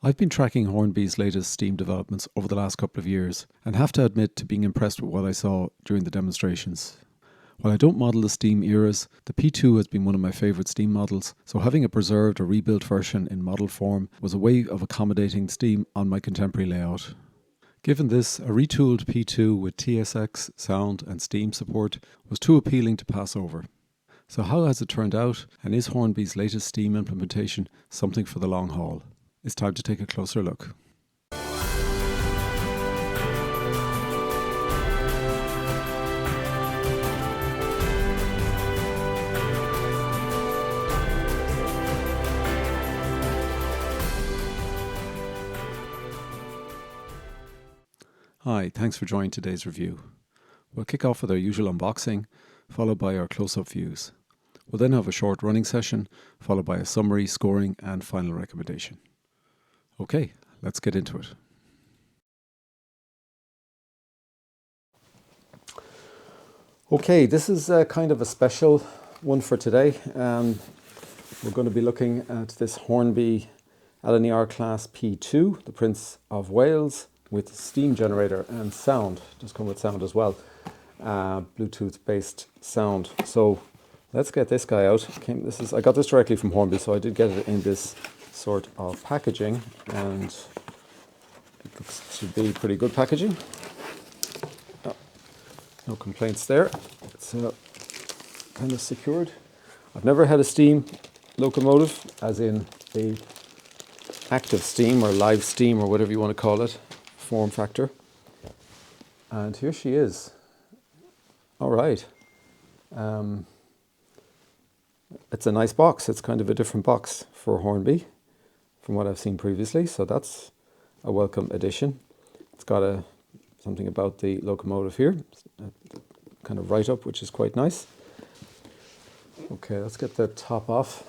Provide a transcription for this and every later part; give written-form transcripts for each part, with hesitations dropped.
I've been tracking Hornby's latest Steam developments over the last couple of years and have to admit to being impressed with what I saw during the demonstrations. While I don't model the Steam eras, the P2 has been one of my favourite Steam models, so having a preserved or rebuilt version in model form was a way of accommodating Steam on my contemporary layout. Given this, a retooled P2 with TXS sound and Steam support was too appealing to pass over. So how has it turned out, and is Hornby's latest Steam implementation something for the long haul? It's time to take a closer look. Hi, thanks for joining today's review. We'll kick off with our usual unboxing, followed by our close-up views. We'll then have a short running session, followed by a summary, scoring, and final recommendation. Okay, let's get into it. Okay, this is kind of a special one for today. We're going to be looking at this Hornby LNER class P2, the Prince of Wales, with steam generator and sound. Does come with sound as well, Bluetooth-based sound. So let's get this guy out. I got this directly from Hornby, so I did get it in this sort of packaging, and it looks to be pretty good packaging. Oh, no complaints there. It's kind of secured. I've never had a steam locomotive, as in a active steam or live steam or whatever you want to call it, form factor. And here she is. All right. It's a nice box. It's kind of a different box for Hornby from what I've seen previously, so that's a welcome addition. It's got something about the locomotive here, kind of right up, which is quite nice. Okay, let's get the top off.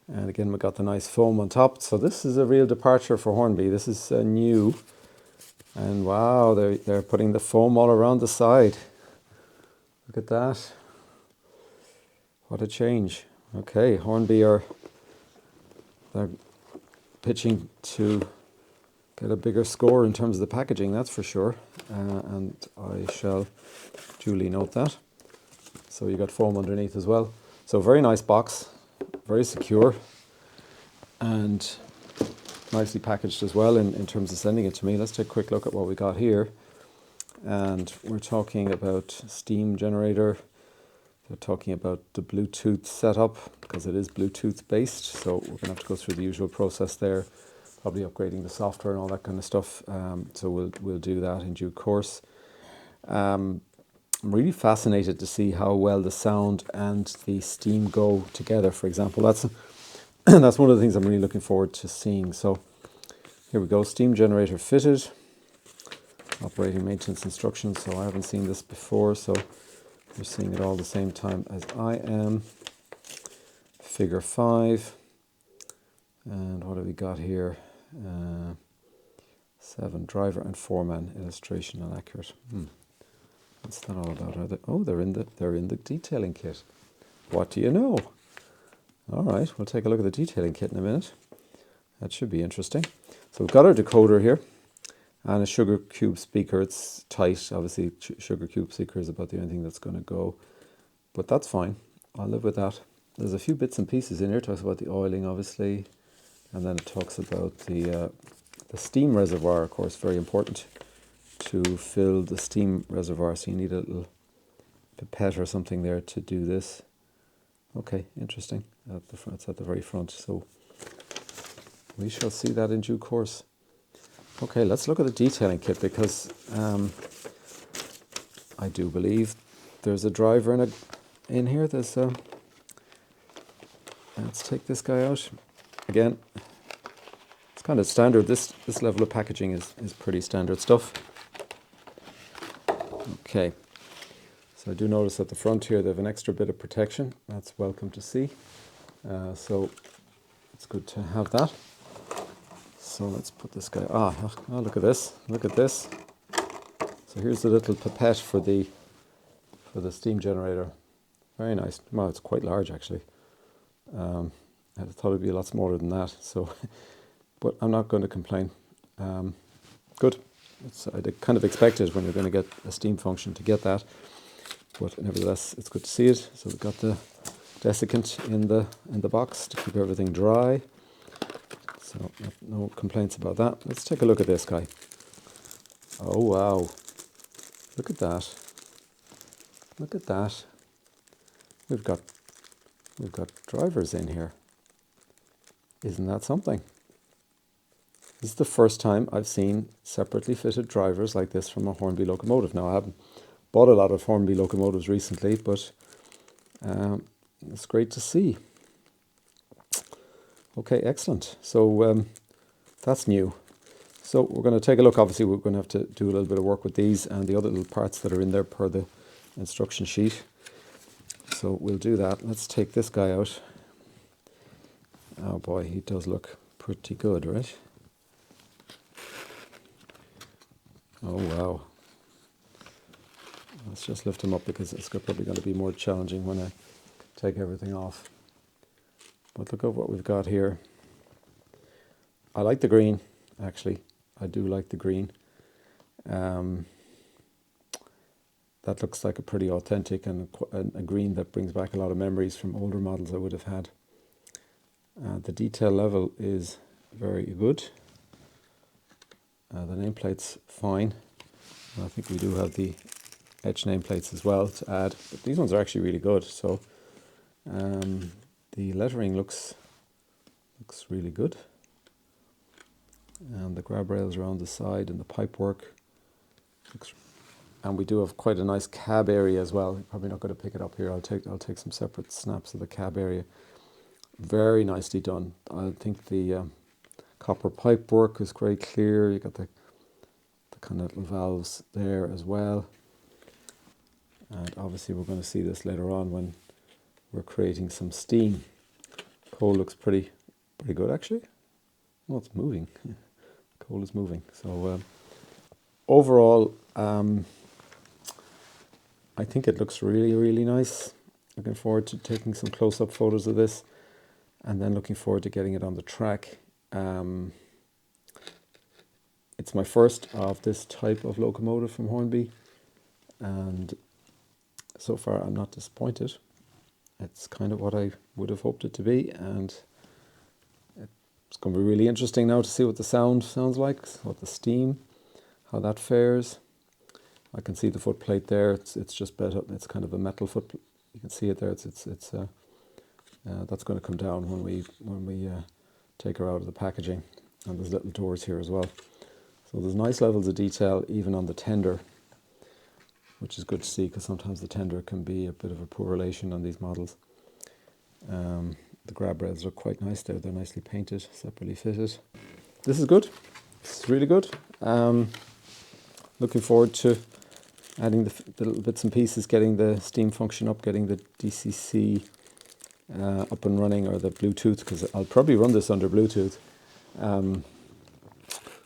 And again, we got the nice foam on top. So this is a real departure for Hornby. This is new. And wow, they're putting the foam all around the side. Look at that. What a change. Okay, Hornby they're pitching to get a bigger score in terms of the packaging, that's for sure. And I shall duly note that. So you got foam underneath as well. So very nice box, very secure, and nicely packaged as well in terms of sending it to me. Let's take a quick look at what we got here. And we're talking about steam generator. They're talking about the Bluetooth setup, because it is Bluetooth based, so we're going to have to go through the usual process there, probably upgrading the software and all that kind of stuff. So we'll do that in due course. I'm really fascinated to see how well the sound and the steam go together. For example, that's one of the things I'm really looking forward to seeing. So here we go, steam generator fitted, operating maintenance instructions. So I haven't seen this before, so you're seeing it all the same time as I am. Figure 5. And what have we got here? 7. Driver and foreman illustration and accurate. What's that all about? They're in the detailing kit. What do you know? All right, we'll take a look at the detailing kit in a minute. That should be interesting. So we've got our decoder here and a sugar cube speaker. It's tight, obviously. Sugar cube speaker is about the only thing that's going to go, but that's fine. I'll live with that. There's a few bits and pieces in here. It talks about the oiling, obviously, and then it talks about the steam reservoir. Of course, very important to fill the steam reservoir. So you need a little pipette or something there to do this. Okay, interesting. At the front, it's at the very front. So we shall see that in due course. Okay, let's look at the detailing kit, because I do believe there's a driver in here. Let's take this guy out. Again, it's kind of standard. This level of packaging is pretty standard stuff. Okay, so I do notice at the front here they have an extra bit of protection. That's welcome to see. So it's good to have that. So let's put this guy. Oh, look at this! Look at this! So here's the little pipette for the steam generator. Very nice. Well, it's quite large actually. I thought it'd be a lot smaller than that. So but I'm not going to complain. Good. I kind of expected when you're going to get a steam function to get that, but nevertheless, it's good to see it. So we've got the desiccant in the box to keep everything dry. So no complaints about that. Let's take a look at this guy. Oh wow! Look at that! Look at that! We've got drivers in here. Isn't that something? This is the first time I've seen separately fitted drivers like this from a Hornby locomotive. Now, I haven't bought a lot of Hornby locomotives recently, but it's great to see. Okay, excellent. So that's new. So we're going to take a look. Obviously, we're going to have to do a little bit of work with these and the other little parts that are in there per the instruction sheet. So we'll do that. Let's take this guy out. Oh boy, he does look pretty good, right? Oh wow. Let's just lift him up because it's probably going to be more challenging when I take everything off. But look at what we've got here. I like the green, actually. I do like the green. That looks like a pretty authentic and a green that brings back a lot of memories from older models I would have had. The detail level is very good. The nameplate's fine. And I think we do have the etch nameplates as well to add, but these ones are actually really good. So the lettering looks really good, and the grab rails around the side and the pipe work looks, and we do have quite a nice cab area as well. You're probably not going to pick it up here. I'll take some separate snaps of the cab area. Very nicely done. I think the copper pipe work is very clear. You got the kind of little valves there as well. And obviously we're going to see this later on when we're creating some steam. Coal looks pretty good actually. Oh, it's moving. Coal is moving. So overall, I think it looks really, really nice. Looking forward to taking some close-up photos of this, and then looking forward to getting it on the track. It's my first of this type of locomotive from Hornby, and so far I'm not disappointed. It's kind of what I would have hoped it to be, and it's going to be really interesting now to see what the sound sounds like, what the steam, how that fares. I can see the foot plate there. It's just better. It's kind of a metal foot. You can see it there. That's going to come down when we take her out of the packaging, and there's little doors here as well. So there's nice levels of detail even on the tender, which is good to see because sometimes the tender can be a bit of a poor relation on these models. The grab rails are quite nice there. They're nicely painted, separately fitted. This is good. This is really good. Looking forward to adding the little bits and pieces, getting the steam function up, getting the DCC up and running, or the Bluetooth, because I'll probably run this under Bluetooth.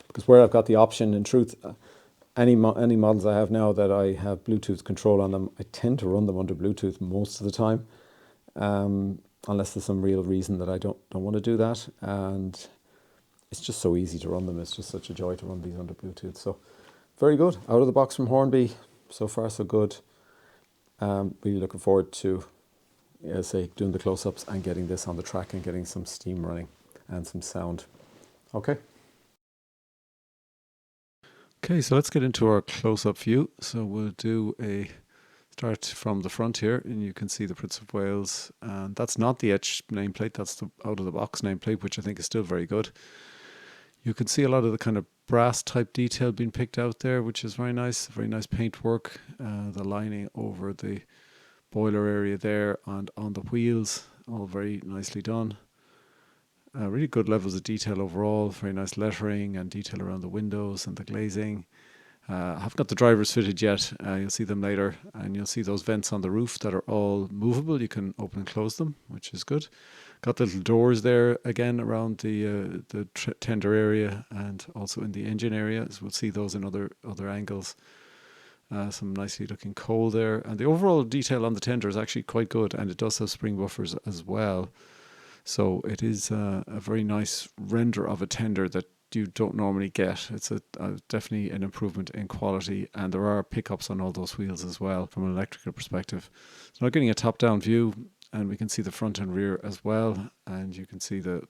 Because where I've got the option, in truth, any models I have now that I have Bluetooth control on them, I tend to run them under Bluetooth most of the time, unless there's some real reason that I don't want to do that. And it's just so easy to run them. It's just such a joy to run these under Bluetooth. So very good. Out of the box from Hornby. So far, so good. Really looking forward to, as I say, doing the close-ups and getting this on the track and getting some steam running and some sound. Okay. Okay, so let's get into our close-up view. So we'll do a start from the front here, and you can see the Prince of Wales. And that's not the etched nameplate, that's the out-of-the-box nameplate, which I think is still very good. You can see a lot of the kind of brass type detail being picked out there, which is very nice paint work. The lining over the boiler area there and on the wheels, all very nicely done. Really good levels of detail overall, very nice lettering and detail around the windows and the glazing. I haven't got the drivers fitted yet. You'll see them later, and you'll see those vents on the roof that are all movable. You can open and close them, which is good. Got little doors there again around the tender area and also in the engine area, as we'll see those in other angles. Some nicely looking coal there, and the overall detail on the tender is actually quite good, and it does have spring buffers as well. So it is a very nice render of a tender that you don't normally get. It's definitely an improvement in quality, and there are pickups on all those wheels as well from an electrical perspective. So now getting a top-down view, and we can see the front and rear as well, and you can see the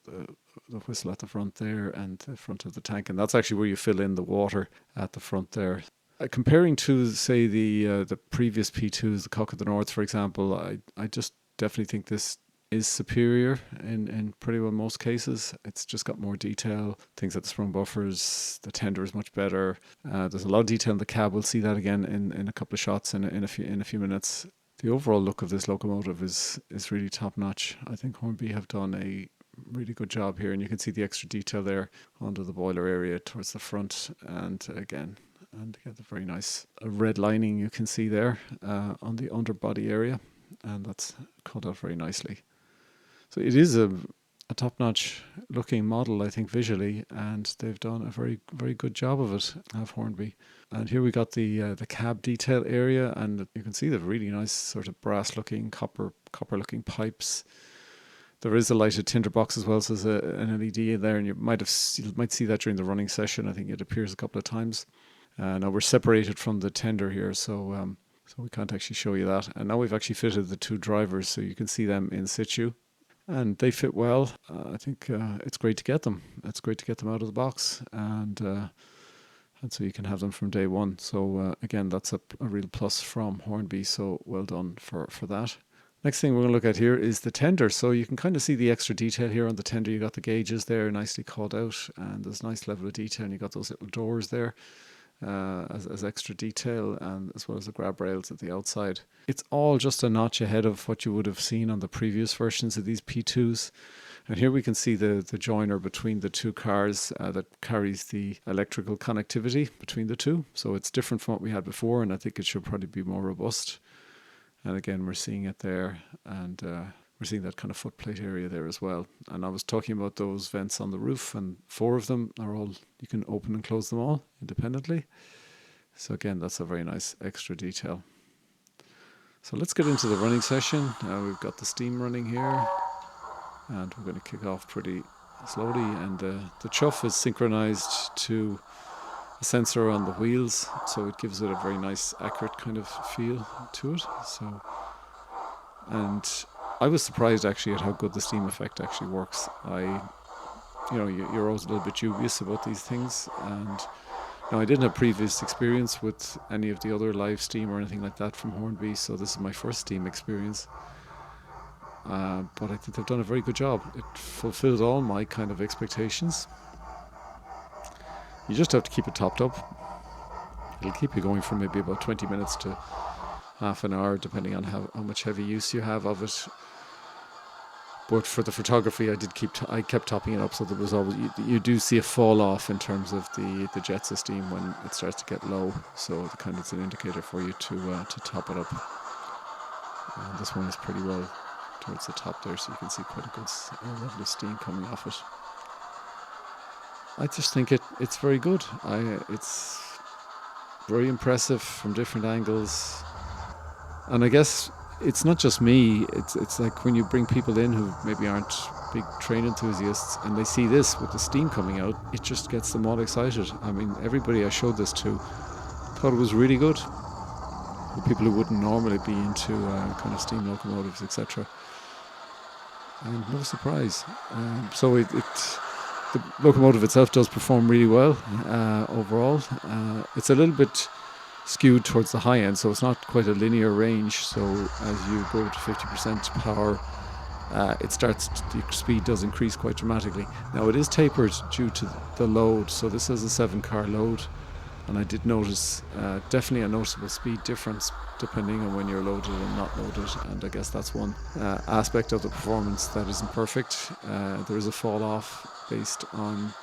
whistle at the front there and the front of the tank, and that's actually where you fill in the water at the front there. Comparing to, say, the previous P2s, the Cock of the North, for example, I just definitely think this is superior in pretty well most cases. It's just got more detail, things like the sprung buffers, the tender is much better. There's a lot of detail in the cab. We'll see that again in a couple of shots in a few minutes. The overall look of this locomotive is really top notch. I think Hornby have done a really good job here, and you can see the extra detail there under the boiler area towards the front, and again, and get the very nice red lining you can see there on the underbody area, and that's cut out very nicely. So it is a top-notch looking model, I think, visually, and they've done a very, very good job of it, have Hornby. And here we got the cab detail area, and you can see the really nice sort of brass-looking, copper-looking pipes. There is a lighted tinderbox as well, so there's an LED in there, and you might see that during the running session. I think it appears a couple of times. Now we're separated from the tender here, so we can't actually show you that. And now we've actually fitted the two drivers, so you can see them in situ. And they fit well. I think it's great to get them. It's great to get them out of the box, and so you can have them from day one. So again, that's a real plus from Hornby. So well done for that. Next thing we're going to look at here is the tender. So you can kind of see the extra detail here on the tender. You got the gauges there nicely called out, and there's a nice level of detail. And you got those little doors there. As extra detail, and as well as the grab rails at the outside. It's all just a notch ahead of what you would have seen on the previous versions of these P2s. And here we can see the joiner between the two cars that carries the electrical connectivity between the two. So it's different from what we had before, and I think it should probably be more robust. And again, we're seeing it there, and we're seeing that kind of footplate area there as well. And I was talking about those vents on the roof, and 4 of them are all, you can open and close them all independently. So again, that's a very nice extra detail. So let's get into the running session. We've got the steam running here, and we're going to kick off pretty slowly. And the chuff is synchronized to a sensor on the wheels, so it gives it a very nice, accurate kind of feel to it. So, and I was surprised actually at how good the steam effect actually works. You're always a little bit dubious about these things, and I didn't have previous experience with any of the other live steam or anything like that from Hornby, so this is my first steam experience. But I think they've done a very good job. It fulfills all my kind of expectations. You just have to keep it topped up. It'll keep you going for maybe about 20 minutes to half an hour, depending on how much heavy use you have of it. But for the photography, I kept topping it up, so there was always you do see a fall off in terms of the jets of steam when it starts to get low. So it kind of is an indicator for you to top it up. And this one is pretty well towards the top there, so you can see quite a good level of steam coming off it. I just think it's very good. It's very impressive from different angles, and I guess it's not just me. It's like when you bring people in who maybe aren't big train enthusiasts, and they see this with the steam coming out, it just gets them all excited. I mean, everybody I showed this to thought it was really good. The people who wouldn't normally be into kind of steam locomotives, etc. And no surprise. So the locomotive itself does perform really well overall. It's a little bit skewed towards the high end, so it's not quite a linear range. So as you go to 50% power, the speed does increase quite dramatically. Now it is tapered due to the load, so this is a 7-car load, and I did notice definitely a noticeable speed difference depending on when you're loaded and not loaded, and I guess that's one aspect of the performance that isn't perfect. There is a fall off based on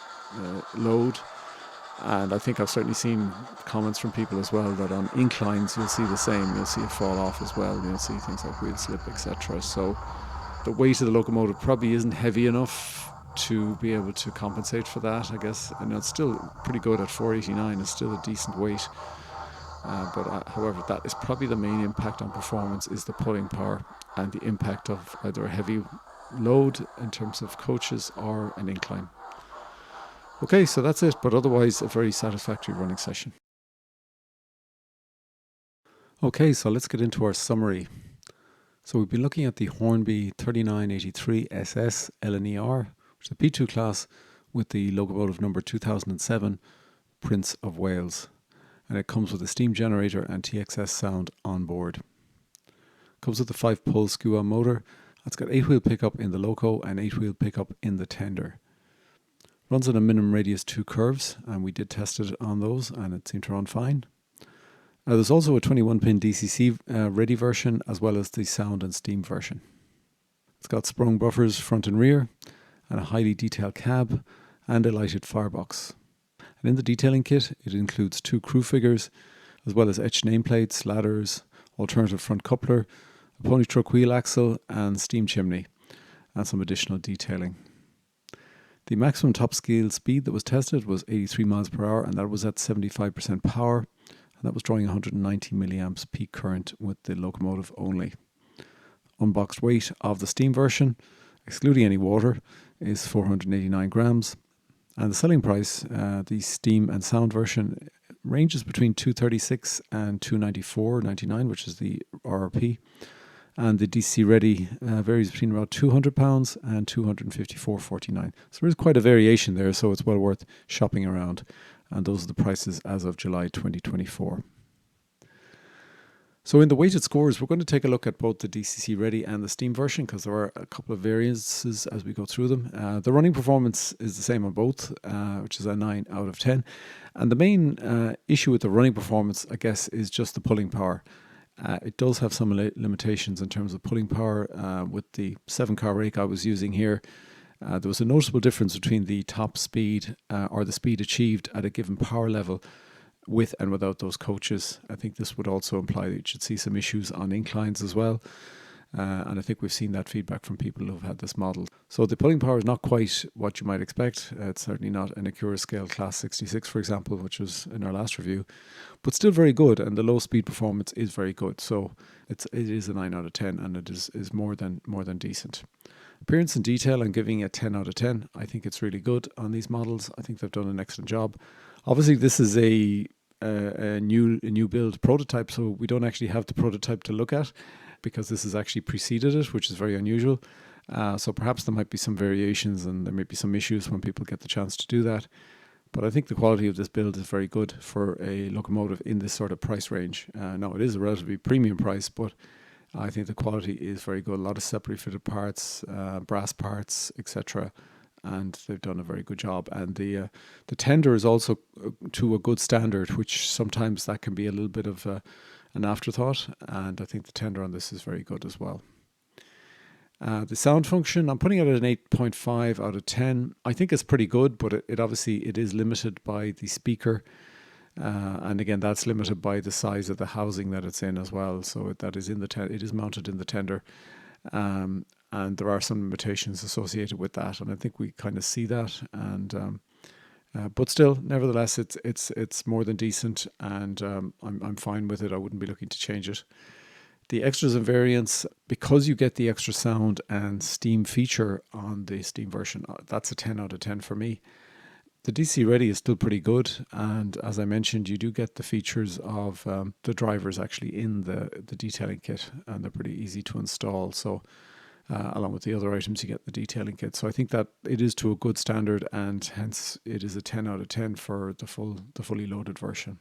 load, and I think I've certainly seen comments from people as well that on inclines you'll see the same. You'll see a fall off as well. You'll see things like wheel slip, etc. So the weight of the locomotive probably isn't heavy enough to be able to compensate for that, I guess. And it's still pretty good at 489. It's still a decent weight. However, that is probably the main impact on performance, is the pulling power and the impact of either a heavy load in terms of coaches or an incline. Okay, so that's it, but otherwise a very satisfactory running session. Okay, so let's get into our summary. So we've been looking at the Hornby R3983SS LNER, which is a P2 class with the locomotive number 2007, Prince of Wales. And it comes with a steam generator and TXS sound on board. Comes with a 5-pole skew-on motor. It's got 8-wheel pickup in the loco and 8-wheel pickup in the tender. Runs on a minimum radius 2 curves, and we did test it on those, and it seemed to run fine. There's also a 21-pin DCC ready version, as well as the sound and steam version. It's got sprung buffers front and rear, and a highly detailed cab, and a lighted firebox. And in the detailing kit, it includes 2 crew figures, as well as etched nameplates, ladders, alternative front coupler, a pony truck wheel axle, and steam chimney, and some additional detailing. The maximum top scale speed that was tested was 83 miles per hour, and that was at 75% power, and that was drawing 190 milliamps peak current with the locomotive only. Unboxed weight of the steam version, excluding any water, is 489 grams, and the selling price, the steam and sound version, ranges between 236 and 294.99, which is the RRP. And the DC Ready varies between about £200 and £254.49. So there is quite a variation there, so it's well worth shopping around. And those are the prices as of July 2024. So in the weighted scores, we're going to take a look at both the DCC Ready and the Steam version, because there are a couple of variances as we go through them. The running performance is the same on both, which is a 9 out of 10. And the main issue with the running performance, I guess, is just the pulling power. It does have some limitations in terms of pulling power. With the 7-car rake I was using here, there was a noticeable difference between the top speed or the speed achieved at a given power level with and without those coaches. I think this would also imply that you should see some issues on inclines as well. And I think we've seen that feedback from people who've had this model. So the pulling power is not quite what you might expect. It's certainly not an Acura scale class 66, for example, which was in our last review, but still very good. And the low speed performance is very good. So it is a 9 out of 10, and it is more than decent. Appearance and detail, I'm giving a 10 out of 10. I think it's really good on these models. I think they've done an excellent job. Obviously, this is a new build prototype, so we don't actually have the prototype to look at, because this has actually preceded it, which is very unusual. So perhaps there might be some variations and there may be some issues when people get the chance to do that. But I think the quality of this build is very good for a locomotive in this sort of price range. Now, it is a relatively premium price, but I think the quality is very good. A lot of separately fitted parts, brass parts, etc. And they've done a very good job. And the tender is also to a good standard, which sometimes that can be a little bit of an afterthought, and I think the tender on this is very good as well. The sound function, I'm putting it at an 8.5 out of 10. I think it's pretty good, but it obviously is limited by the speaker, and again that's limited by the size of the housing that it's in as well. So that is in the it is mounted in the tender, and there are some limitations associated with that, and I think we kind of see that. And but still, nevertheless, it's more than decent, and I'm fine with it. I wouldn't be looking to change it. The extras and variants, because you get the extra sound and steam feature on the steam version, that's a 10 out of 10 for me. The DC Ready is still pretty good, and as I mentioned, you do get the features of the drivers actually in the detailing kit, and they're pretty easy to install. So along with the other items, you get the detailing kit. So I think that it is to a good standard, and hence it is a 10 out of 10 for the fully loaded version.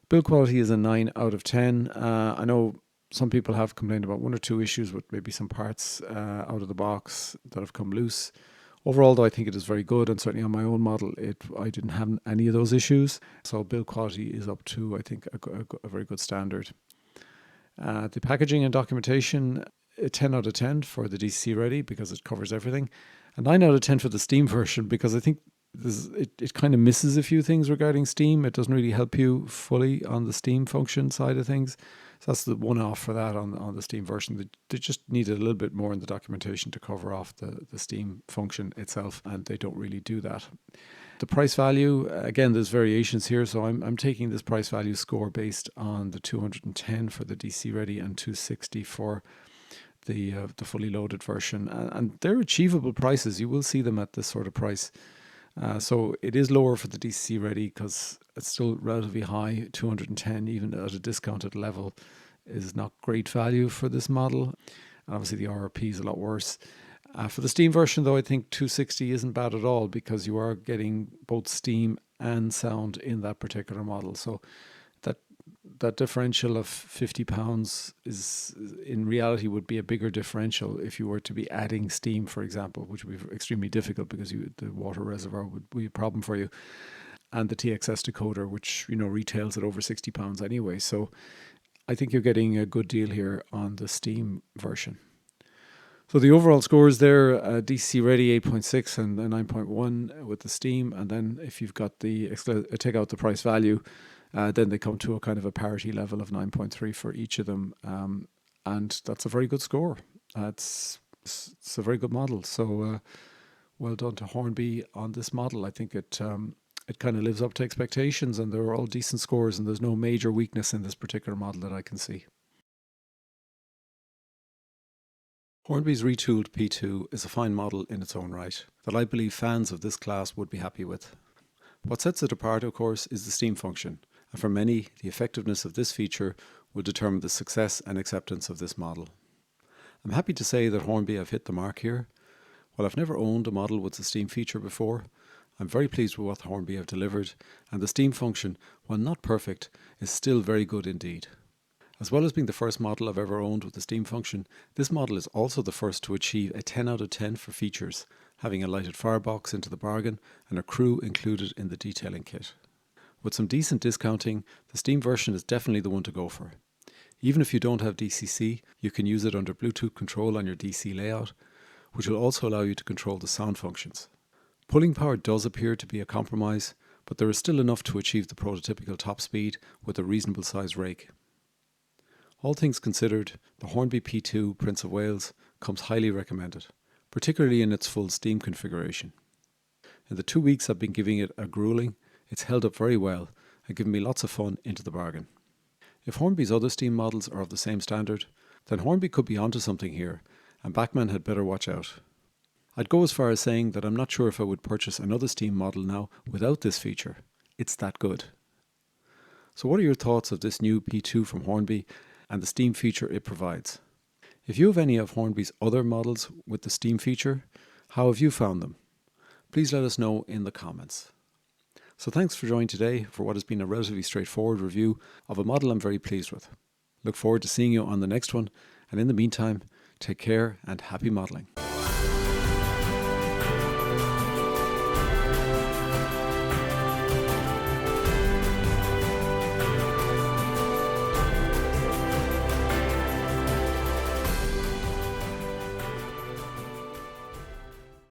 Build quality is a 9 out of 10. I know some people have complained about 1 or 2 issues with maybe some parts out of the box that have come loose. Overall, though, I think it is very good, and certainly on my own model, I didn't have any of those issues. So build quality is up to, I think, a very good standard. The packaging and documentation, a 10 out of 10 for the DC Ready, because it covers everything. A 9 out of 10 for the Steam version, because I think it kind of misses a few things regarding Steam. It doesn't really help you fully on the Steam function side of things. So that's the one-off for that on the Steam version. They just needed a little bit more in the documentation to cover off the Steam function itself, and they don't really do that. The price value, again, there's variations here, so I'm taking this price value score based on the 210 for the DC Ready and 260 for the fully loaded version, and they're achievable prices. You will see them at this sort of price. So it is lower for the DCC Ready because it's still relatively high. 210 even at a discounted level is not great value for this model. And obviously the RRP is a lot worse. For the Steam version though, I think 260 isn't bad at all because you are getting both Steam and sound in that particular model. So that differential of £50 is in reality would be a bigger differential if you were to be adding Steam, for example, which would be extremely difficult because the water reservoir would be a problem for you, and the TXS decoder, which retails at over £60 anyway. So I think you're getting a good deal here on the Steam version. So the overall scores there, DCC Ready 8.6 and 9.1 with the Steam, and then if you've got take out the price value, then they come to a kind of a parity level of 9.3 for each of them, and that's a very good score. It's a very good model. So well done to Hornby on this model. I think it kind of lives up to expectations, and they're all decent scores, and there's no major weakness in this particular model that I can see. Hornby's retooled P2 is a fine model in its own right that I believe fans of this class would be happy with. What sets it apart, of course, is the steam function, and for many, the effectiveness of this feature will determine the success and acceptance of this model. I'm happy to say that Hornby have hit the mark here. While I've never owned a model with the steam feature before, I'm very pleased with what Hornby have delivered, and the steam function, while not perfect, is still very good indeed. As well as being the first model I've ever owned with the steam function, this model is also the first to achieve a 10 out of 10 for features, having a lighted firebox into the bargain and a crew included in the detailing kit. With some decent discounting, the Steam version is definitely the one to go for. Even if you don't have DCC, you can use it under Bluetooth control on your DC layout, which will also allow you to control the sound functions. Pulling power does appear to be a compromise, but there is still enough to achieve the prototypical top speed with a reasonable size rake. All things considered, the Hornby P2 Prince of Wales comes highly recommended, particularly in its full Steam configuration. In the 2 weeks I've been giving it a grueling, it's held up very well and given me lots of fun into the bargain. If Hornby's other Steam models are of the same standard, then Hornby could be onto something here, and Bachmann had better watch out. I'd go as far as saying that I'm not sure if I would purchase another Steam model now without this feature. It's that good. So what are your thoughts of this new P2 from Hornby and the Steam feature it provides? If you have any of Hornby's other models with the Steam feature, how have you found them? Please let us know in the comments. So thanks for joining today for what has been a relatively straightforward review of a model I'm very pleased with. Look forward to seeing you on the next one, and in the meantime, take care and happy modelling.